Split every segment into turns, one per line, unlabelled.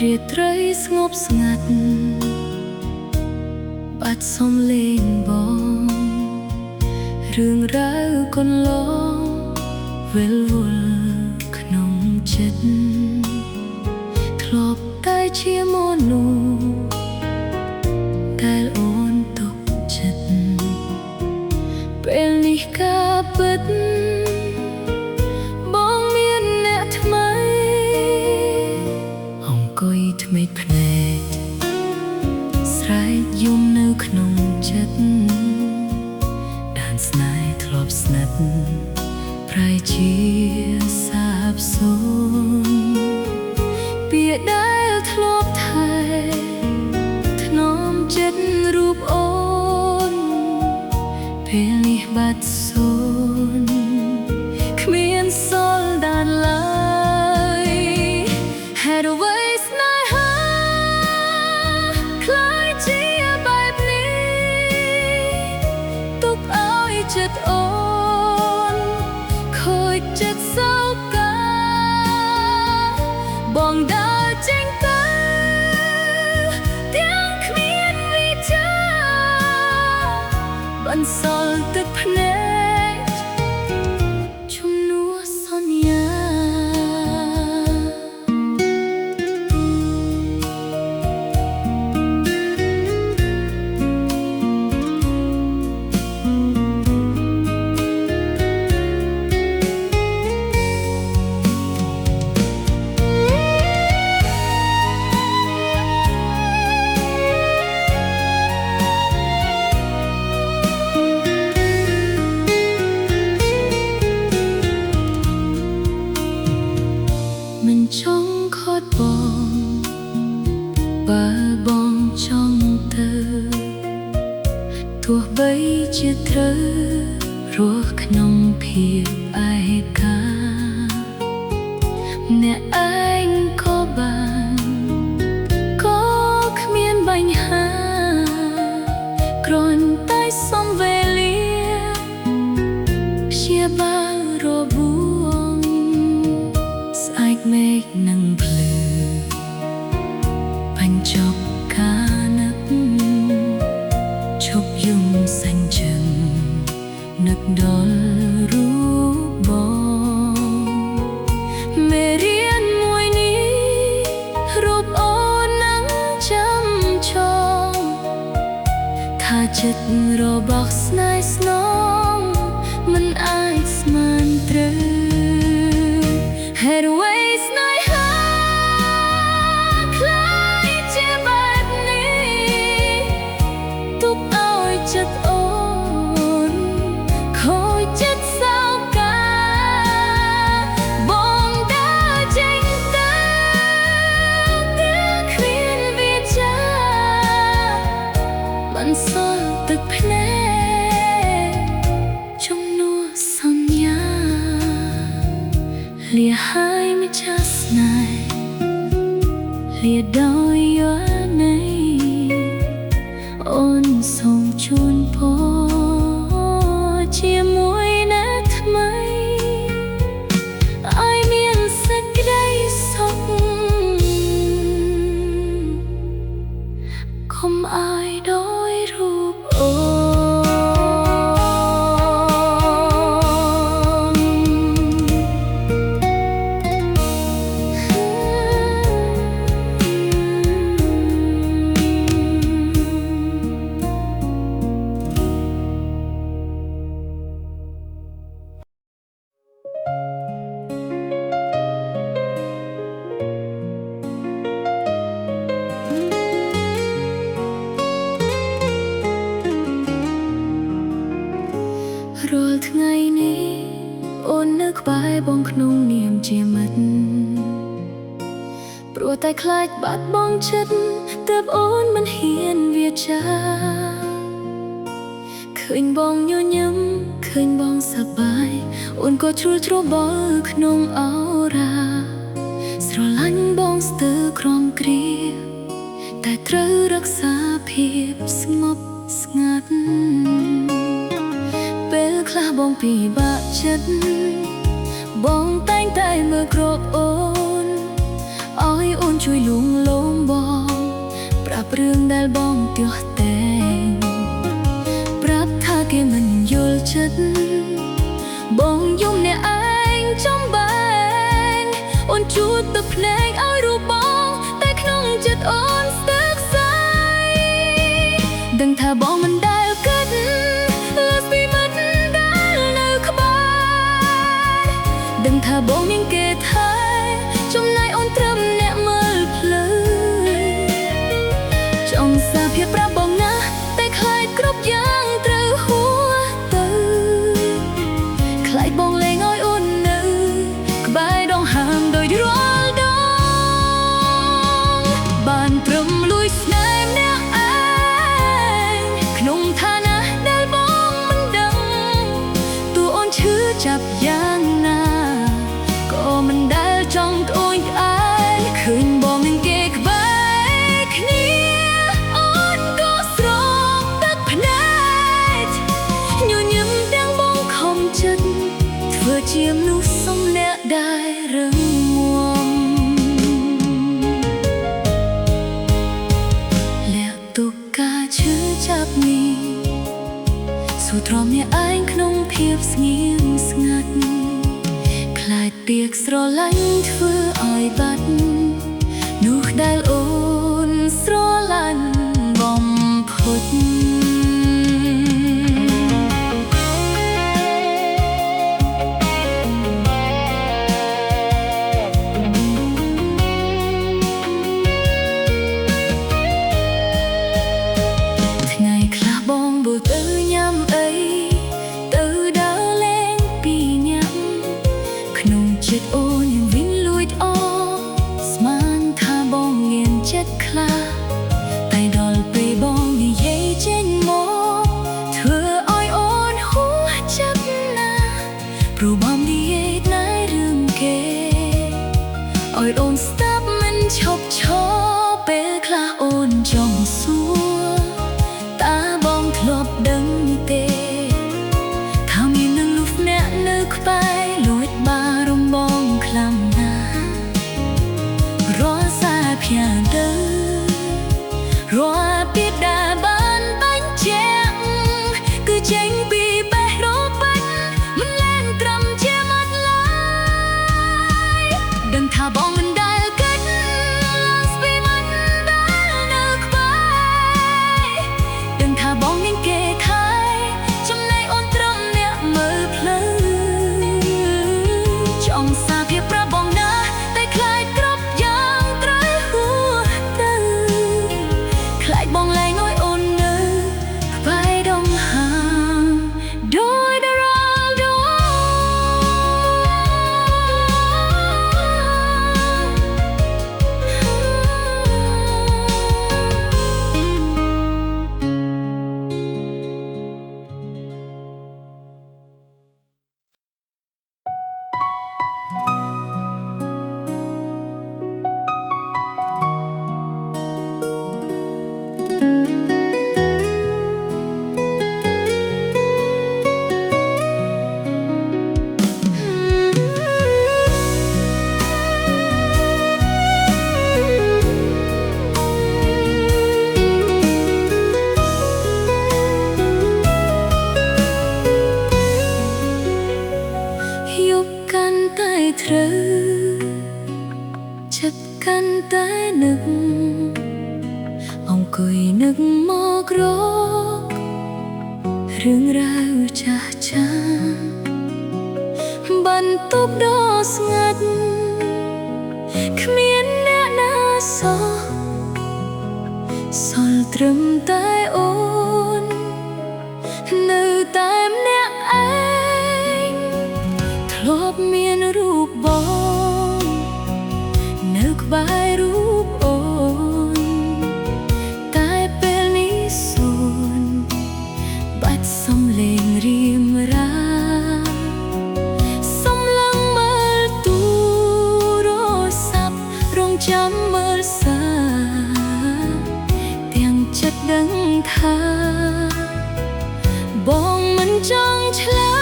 រាត្រីស្ងប់ស្ងាត់បាត់សំឡេងបងរឿងរ៉ាវកន្លងវិលវល់ក្នុងចិត្តធ្លាប់តែជាមនុស្សដែលអូនទុកចិត្តពេលនេះការពិតបងមានអ្នកថ្មីអង្គុយថ្មីភ្នែកស្រែកយំនៅក្នុងចិត្តដានស្នេហ៍ធ្លាប់ស្និទ្ធប្រែជាសាបសូន្យពាក្យដែលធ្លាប់ថែថ្នមចិត្តរូបអូនពេលនេះបាត់សូន្យគ្មានសល់ដានឡើយហេតុអ្វីស្នេហាខ្លាយជាបែបនេះទុកឲ្យចិត្តអូនខូចចិត្តសោកាបងដើរចេញទៅទាំងគ្មានវិចារបន្សល់ទឹកភ្នែកជំនួសសន្យាមិនចង់ខត់បងបើបងចង់ទៅទោះបីជាត្រូវរស់ក្នុងភាពឯកាអ្នកឯងក៏បានក៏គ្មានបញ្ហាគ្រាន់តែសំវេលាព្យាបាលរបួងស្អែកមេឃនឹងភ្លឺបញ្ចប់ការនឹកឈប់យំសាញ់ជឹងនឹកដល់រូបបងមេរៀនមួយនេះរូបអូននឹងចាំចងថាចិត្តរបស់ស្នេហ៍ស្នងមិនអាចស្មានត្រូវហេតុអ្វីស្នេហាខ្លាយជាបែបនេះទុកឲ្យចិត្តអូនខូចចិត្តសោកាបងដើរចេញទៅទាំងគ្មានវិចារបន្សល់ទឹកភ្នែកជំនួសសន្យាលាហើយម្ចាស់ស្នេហ៍លាដោយយោនៃអូនសូមជូនពរជាមួយអ្នកថ្មីឲ្យមានសេចក្តីសុខកុំឲ្យដោយរូបអូរាល់ថ្ងៃនេះអូននៅក្បែរបងក្នុងនាមជាមិត្តព្រោះតែខ្លាចបាត់បង់ចិត្តទើបអូនមិនហ៊ានវាចាឃើញបងញញឹមឃើញបងសប្បាយអូនក៏ជ្រួលច្របល់ក្នុងអរ៉ាស្រឡាញ់បងស្ទើរក្រំគ្រាតែត្រូវរក្សាភាពស្ងប់ស្ងាត់ពេលខ្លះបងពិបាកចិត្តបងតែងតែមើលគ្របអូនឲ្យអូនជួយលួងលោ រឿងដែលបងទាស់តែងប្រាប់ថាគេមិនយល់ចិត្តបងយំអ្នកឯងចំបែងអូនជួតទឹកភ្នែកឲ្យរូបបងតែក្នុងចិត្តអូនស្ទើរខ្សែដឹងថាបងមិនដែលគិតលើសពីមិត្តដែលនៅក្បែរដឹងថាបងមានគេថែចំណែកអូនត្រឹមអ្នកមើលភ្លើចង់សារភាពប្រាប់បងណាតែខ្លាចគ្រប់យ៉ាងត្រូវហួសទៅខ្លាចបងលែងឲ្យអូននៅក្បែរដងហាមដោយរាល់ដងបានត្រឹមលួចស្នេហ៍ម្នាក់ឯងក្នុងឋានៈដែលបងមិនដឹងតួអូនឈឺចាប់យ៉ាងណាក៏មិនដែលចង់ត្អូញត្អែឃើញបងនឹងគេក្បែរគ្នាអូនក៏ស្រោបទឹកភ្នែកញញឹមទាំងបងខំចិត្តធ្វើជាមនុស្សសំអ្នកដែលរឹងមាំលាក់ទុកការឈឺចាប់នេះសូទ្រាំអ្នកឯងក្នុងភាពស្ងៀមស្ងាត់ខ្លាចពាក្យស្រឡាញ់ធ្វើឲ្យបាត់នោះដែលអូនស្រឡាញ់បំផុតថ្ងៃខ្លះបងបូទៅញ៉ាំអីទៅដើរលេងពីញ៉ាំក្នុងចិត្តអូនยังវិញលួចអស្មានថាបងមានចិត្តខ្លះតែដល់ពេលបងនិយាយចេញមកធ្វើឲ្យអូនហួសចិត្តណាព្រោះបងនិយាយតែរឿងគេឲ្យអូនស្ដាប់មិនឈប់ឈរពេលខ្លះអូនចង់សួរតើបងធ្លាប់ដឹងទេថាមាននឹងលុះអ្នកនៅក្បែរលួចបារម្ភបងខ្លាំងណាស់រាល់សារភាដើរាល់ពីដែលបានបាញ់ជាក់គឺចេញពីបេះរបាច់មិនលែងត្រឹមជាមាត់ឡើយដឹងថាបងមិនដែលគិតឡើងស្ពីមិត្តដែលនៅក្បែរដឹងថាបងមានគេថែចំណែកអូនត្រឹមអ្នកមើលភ្លើចង់សារភាពប្រាប់បងណាតែខ្លាចគ្រប់យ៉ាងត្រូវហួសទៅខ្លាចបងលែងឲ្យអូននៅក្បែរដងហាមដោយដរាលដងកាន់តែត្រូវចិត្តកាន់តែនឹកអង្គុយនឹកមករករឿងរ៉ាវចាស់ចាបន្ទប់ដ៏ស្ងាត់គ្មានអ្នកណាសោះសល់ត្រឹមតែអូននៅតែម្នាក់ឯងធ្លាប់មានរូបបងនៅក្បែររូបអូនតែពេលនេះសូនបាច់សំឡេងរៀមរាសំឡឹងមើលទូរស័ព្ទរងចាំមើលសារទាំងចិត្តដឹងថាបងមិនចង់ឆ្លើ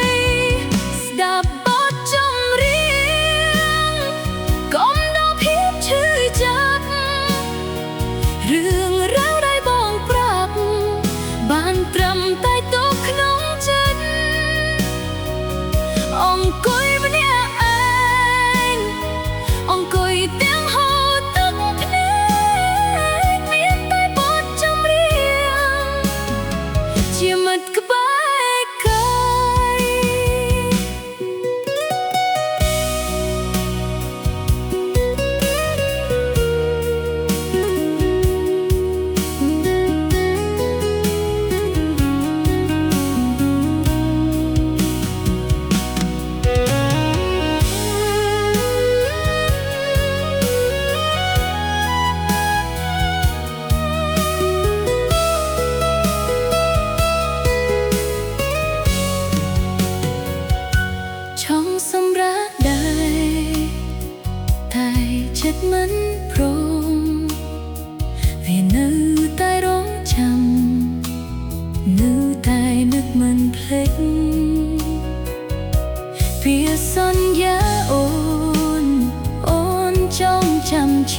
យស្ដាប់បទចម្រៀងកុំដល់ភាពឈឺចាប់ឬ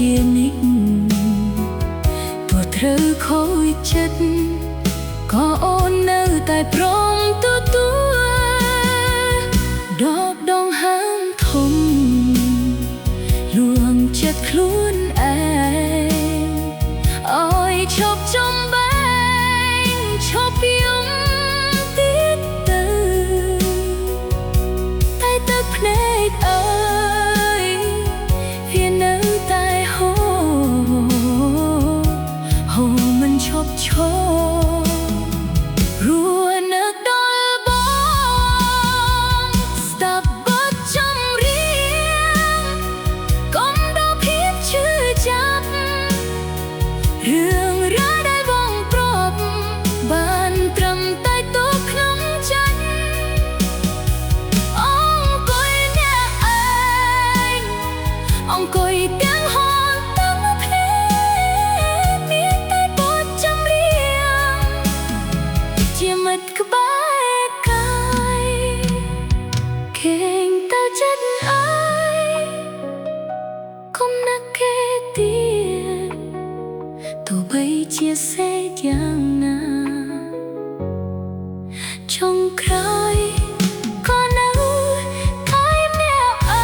ជានិចទោះត្រូវខូចចិត្តក៏អូននៅតែព្រមទទួលដកដងហើមធំលួងចិត្តខ្លួនឯងអើយឈប់ចំបែងឈប់យំទៀតទៅតែទឹកភ្នែកអើយវានៅតែហូរមិនឈប់ឈររឿងរ៉ាវដែលបងប្រាប់បានត្រឹមតែទុកក្នុងចិត្តអង្គុយអ្នកឯងអង្គុយទាំងហត់ទាំងភ្នែកមានតែបទចម្រៀងជាមិត្តក្បែរកាយកេងតែចិត្តអើយកុំនឹកគេទៀតទោះបីជាសេចយ៉ាងណាចុងក្រោយក៏នៅតែម្នាក់ឯ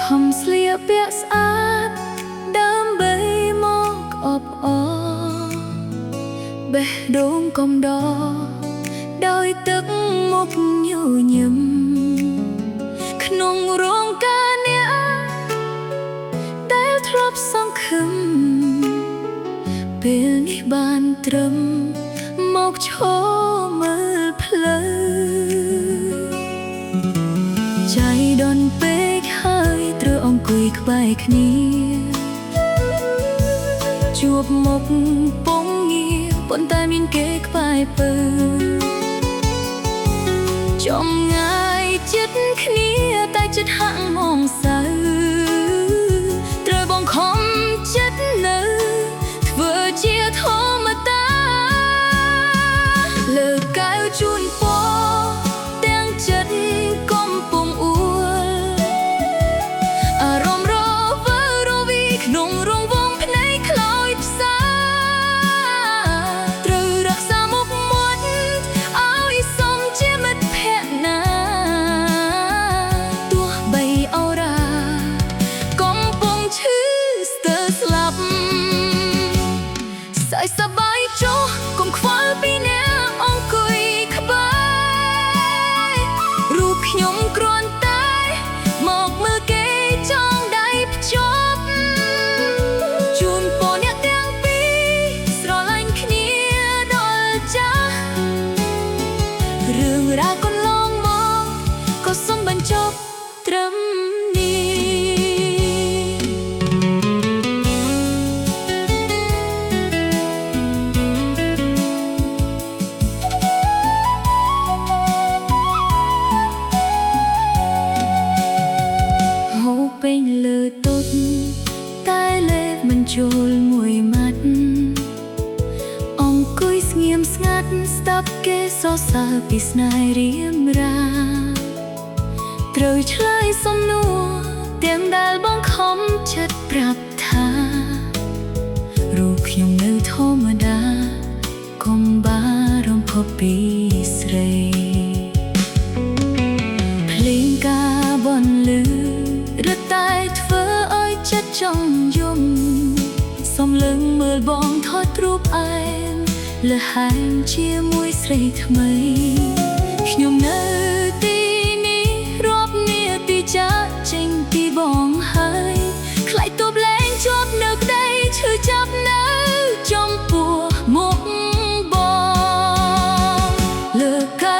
ខំស្លៀកពាក់ស្អាតដើម្បីមកអបអរបេះដូងកុំដដោយទឹកមុខញញឹមក្នុងរោងការអ្នកដែលធ្លាប់សង្ឃឹមពេលនេះបានត្រឹមមកឈរមើលផ្លូវใจដុនពេកហើយត្រូវអង្គុយក្បែរគ្នាជួបមុខពងងារប៉ុន្តែមានគេក្បែរពើចំងាយចិត្តគ្នាតែចិត្តហាក់មងសៅត្រូវបងខំចិត្តនៅធ្វើជាធម្មតាលើកកៅជូនពរទាំងចិត្តកំពុងអួលអារម្មណ៍រវើរវីក្នុងរង្វង់ភ្នែកខ្លោចផ្សាត្រូវរក្សាមុខមាត់ឲ្យសមជាមិត្តភក្តិណាទោះបីអូរ៉ាកំពុងឈឺស្ទើរស្លាប់សើចសប្បាយចុះកុំខ្វល់ពីអ្នកអង្គុយក្បែររូបខ្ញុំគ្រាន់តែមកមើលគេចងដៃភ្ជាប់ជូនពរអ្នកទាំងពីរស្រឡាញ់គ្នាដល់ចាស់រឿងរ៉ាវកន្លងមកក៏សូមបញ្ចប់ត្រឹមនេះពេញលើទុតតែលេបមិនចូលមួយម៉ាត់អង្គុយស្ងៀមស្ងាត់ស្ដាប់គេសរសើរពីស្នេហ៍រៀមរាត្រូវឆ្លើយសំណួរទាំងដែលបងខំចិត្តប្រាប់ថារូបខ្ញុំនៅធម្មតាកុំបារម្ភពីស្រីភ្លេងការបន់លឺរត់តែធ្វើឲ្យចិត្តចង់យំសំលឹងមើលបងថតរូបឯងលះហែងជាមួយស្រីថ្មីខ្ញុំនៅទីនេះរាប់នាទីចាកចេញពីបងហើយខ្លាចទប់លែងជាប់នៅក្តីឈឺចាប់នៅចំពោះមុខបងលើកកៅ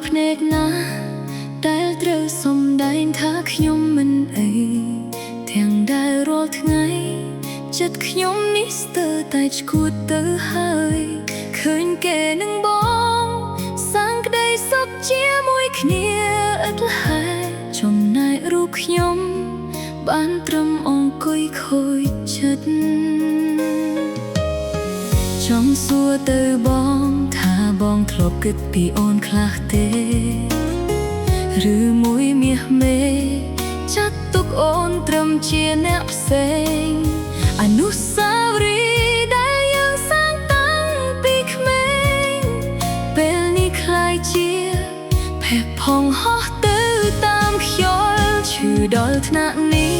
ភ្នែកណាដែលត្រូវសំដែងថាខ្ញុំមិនអីទាំងដែលរាល់ថ្ងៃចិត្តខ្ញុំនេះស្ទើរតែឈួតទៅហើយឃើញគេនឹងបងសាងក្តីសុខជាមួយគ្នាឥតហេតុចំណែករូបខ្ញុំបានត្រឹមអង្គុយខូចចិត្តចង់សួរទៅបងថាបងធ្លាប់គិតពីអូនខ្លះទេឬមួយមាសមេចាត់ទុកអូនត្រឹមជាអ្នកផ្សេងអនុស្សាវរីយ៍ដែលយើងសាងតាំងពីក្មេងពេលនេះคล้ายជាភ័ក្រផងហោះទៅតាមខ្យល់ឈឺដល់ថ្នាក់នេះ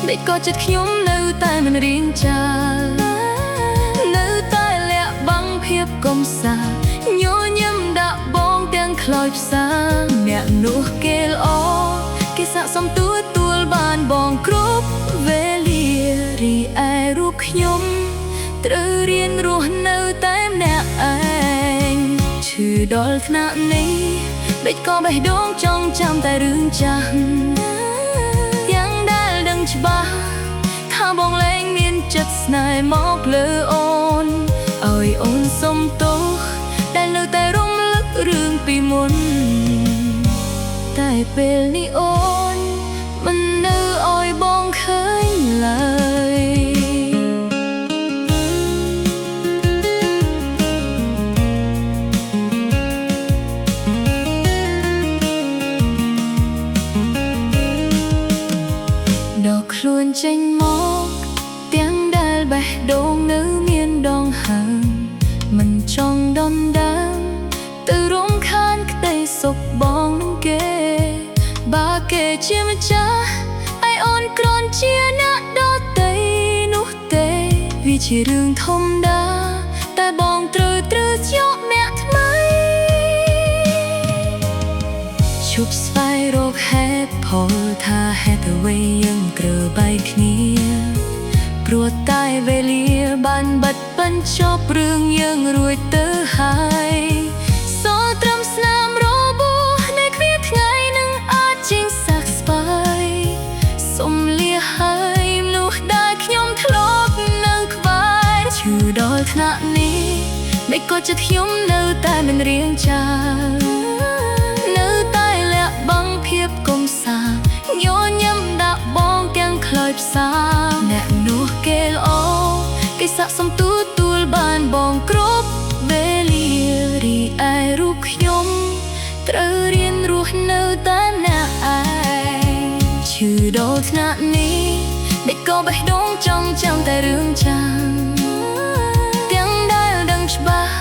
ដេកក៏ចិត្តខ្ញុំនៅតែមិនរៀងចានៅតែលាក់បាំងភាពកំសាញញឹមដាក់បងទាំងខ្លោចផ្សាអ្នកនោះគេល្អគេស័ក្តិសមទួលបានបងគ្រប់វេលារីឯរូបខ្ញុំត្រូវរៀនរស់នៅតែម្នាក់ឯងឈឺដល់ថ្នាក់នេះដេចក៏បេះដូងចង់ចាំតែរឿងចាស់យ៉ាងដែលដឹងច្បាស់ថាបងលែងមានចិត្តស្នេហ៍មកលើអូនឲ្យអូនសុំទោសដែលនៅតែរំលឹករឿងពីមុនតែពេលនេះអូនមិននៅឲ្យបងឃើញឡើយដកខ្លួនចេញមកទាំងដែលបេះដូងនៅមានដងហើមមិនចង់ដណ្ដើមទៅរំខានក្តីសុខបងនឹងគេបើគេជាម្ចាស់ឯអូនគ្រាន់ជាអ្នកដទៃនោះទេវាជារឿងធម្មតាតែបងត្រូវយកអ្នកថ្មីឈប់ស្វែងរកហេតុផលថាហេតុអ្វីយើងត្រូវបែកគ្នាព្រោះតែវេលាបានបិទបញ្ចប់រឿងយើងរួចទៅហើយសល់ត្រឹមស្នាមរបួសនៃគ្រាថ្ងៃនឹងអាចជាងសាក់ស្បើយសុំលាហើយមនុស្សដែលខ្ញុំធ្លាប់នៅក្បែរឈឺដល់ថ្នាក់នេះមិនក៏ចិត្តខ្ញុំនៅតែមិនរៀងចានៅតែលាក់បាំងភាពកំសាញញឹមដាក់បងទាំងខ្លោចផ្សាអ្នកនោះគេល្អគេស័ក្តិសមទួលបានបងគ្រប់វេលារីឯរូបខ្ញុំត្រូវរៀនរស់នៅតែអ្នកឯងឈឺដល់ថ្នាក់នេះដេកក៏បេះដូងចង់ចាំតែរឿងចាស់ទាំងដែលដឹងច្បាស់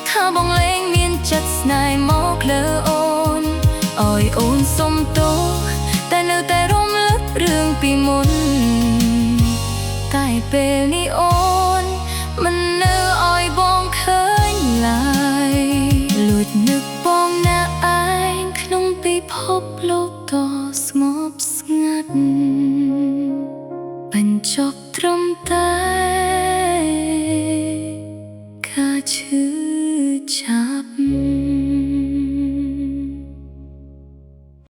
ថាបងលែងមានចិត្តស្នេហ៍មកលើអូនឲ្យអូនសុំទោសតែនៅតែរំលឹករឿងពីមុនតែពេលនេះអូនមិននៅឲ្យបងឃើញឡើយលួចនឹកបងណាឯងក្នុងពិភពលោកដ៏ស្ងប់ស្ងាត់បញ្ចប់ត្រឹមតែការឈឺចាប់